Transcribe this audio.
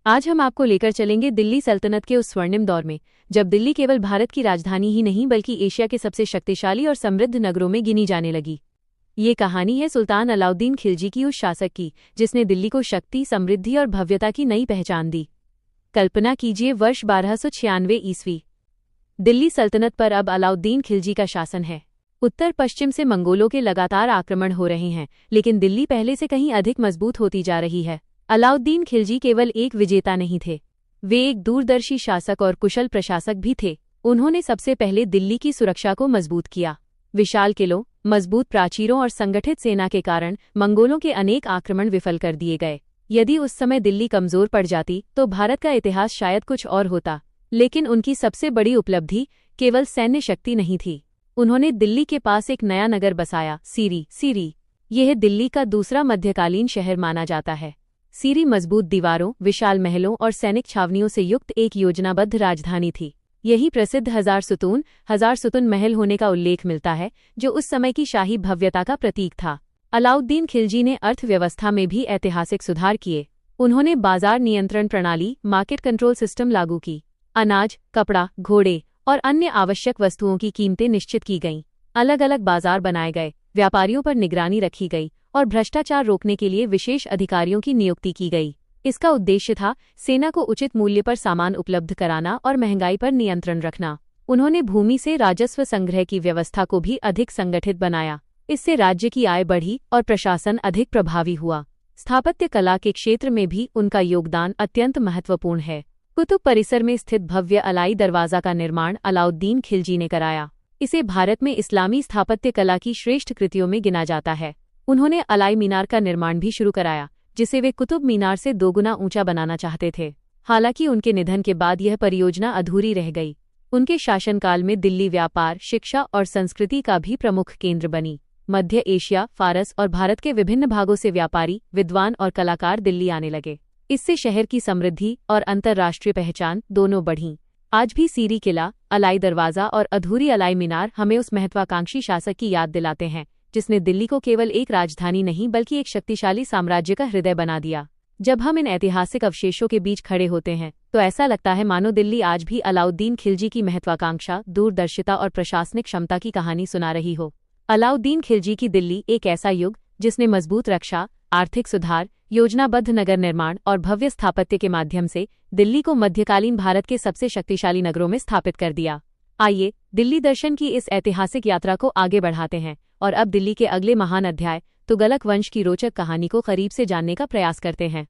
आज हम आपको लेकर चलेंगे दिल्ली सल्तनत के उस स्वर्णिम दौर में, जब दिल्ली केवल भारत की राजधानी ही नहीं बल्कि एशिया के सबसे शक्तिशाली और समृद्ध नगरों में गिनी जाने लगी। ये कहानी है सुल्तान अलाउद्दीन खिलजी की, उस शासक की जिसने दिल्ली को शक्ति, समृद्धि और भव्यता की नई पहचान दी। कल्पना कीजिए, वर्ष 1296 ईस्वी। दिल्ली सल्तनत पर अब अलाउद्दीन खिलजी का शासन है। उत्तर पश्चिम से मंगोलों के लगातार आक्रमण हो रहे हैं, लेकिन दिल्ली पहले से कहीं अधिक मजबूत होती जा रही है। अलाउद्दीन खिलजी केवल एक विजेता नहीं थे, वे एक दूरदर्शी शासक और कुशल प्रशासक भी थे। उन्होंने सबसे पहले दिल्ली की सुरक्षा को मजबूत किया। विशाल किलों, मजबूत प्राचीरों और संगठित सेना के कारण मंगोलों के अनेक आक्रमण विफल कर दिए गए। यदि उस समय दिल्ली कमजोर पड़ जाती तो भारत का इतिहास शायद कुछ और होता। लेकिन उनकी सबसे बड़ी उपलब्धि केवल सैन्य शक्ति नहीं थी। उन्होंने दिल्ली के पास एक नया नगर बसाया, सीरी। यह दिल्ली का दूसरा मध्यकालीन शहर माना जाता है। सीरी मजबूत दीवारों, विशाल महलों और सैनिक छावनियों से युक्त एक योजनाबद्ध राजधानी थी। यही प्रसिद्ध हजार सुतून महल होने का उल्लेख मिलता है, जो उस समय की शाही भव्यता का प्रतीक था। अलाउद्दीन खिलजी ने अर्थव्यवस्था में भी ऐतिहासिक सुधार किए। उन्होंने बाजार नियंत्रण प्रणाली, मार्केट कंट्रोल सिस्टम लागू की। अनाज, कपड़ा, घोड़े और अन्य आवश्यक वस्तुओं की कीमतें निश्चित की गईं। अलग अलग बाजार बनाए गए, व्यापारियों पर निगरानी रखी गई और भ्रष्टाचार रोकने के लिए विशेष अधिकारियों की नियुक्ति की गई। इसका उद्देश्य था सेना को उचित मूल्य पर सामान उपलब्ध कराना और महंगाई पर नियंत्रण रखना। उन्होंने भूमि से राजस्व संग्रह की व्यवस्था को भी अधिक संगठित बनाया। इससे राज्य की आय बढ़ी और प्रशासन अधिक प्रभावी हुआ। स्थापत्य कला के क्षेत्र में भी उनका योगदान अत्यंत महत्वपूर्ण है। कुतुब परिसर में स्थित भव्य अलाई दरवाजा का निर्माण अलाउद्दीन खिलजी ने कराया। इसे भारत में इस्लामी स्थापत्य कला की श्रेष्ठ कृतियों में गिना जाता है। उन्होंने अलाई मीनार का निर्माण भी शुरू कराया, जिसे वे कुतुब मीनार से 2 गुना ऊंचा बनाना चाहते थे। हालांकि उनके निधन के बाद यह परियोजना अधूरी रह गई। उनके शासनकाल में दिल्ली व्यापार, शिक्षा और संस्कृति का भी प्रमुख केंद्र बनी। मध्य एशिया, फारस और भारत के विभिन्न भागों से व्यापारी, विद्वान और कलाकार दिल्ली आने लगे। इससे शहर की समृद्धि और अंतर्राष्ट्रीय पहचान दोनों बढ़ीं। आज भी सीरी किला, अलाई दरवाजा और अधूरी अलाई मीनार हमें उस महत्वाकांक्षी शासक की याद दिलाते हैं, जिसने दिल्ली को केवल एक राजधानी नहीं बल्कि एक शक्तिशाली साम्राज्य का हृदय बना दिया। जब हम इन ऐतिहासिक अवशेषों के बीच खड़े होते हैं तो ऐसा लगता है मानो दिल्ली आज भी अलाउद्दीन खिलजी की महत्वाकांक्षा, दूरदर्शिता और प्रशासनिक क्षमता की कहानी सुना रही हो। अलाउद्दीन खिलजी की दिल्ली एक ऐसा युग जिसने मजबूत रक्षा, आर्थिक सुधार, योजनाबद्ध नगर निर्माण और भव्य स्थापत्य के माध्यम से दिल्ली को मध्यकालीन भारत के सबसे शक्तिशाली नगरों में स्थापित कर दिया। आइए दिल्ली दर्शन की इस ऐतिहासिक यात्रा को आगे बढ़ाते हैं और अब दिल्ली के अगले महान अध्याय तुगलक वंश की रोचक कहानी को करीब से जानने का प्रयास करते हैं।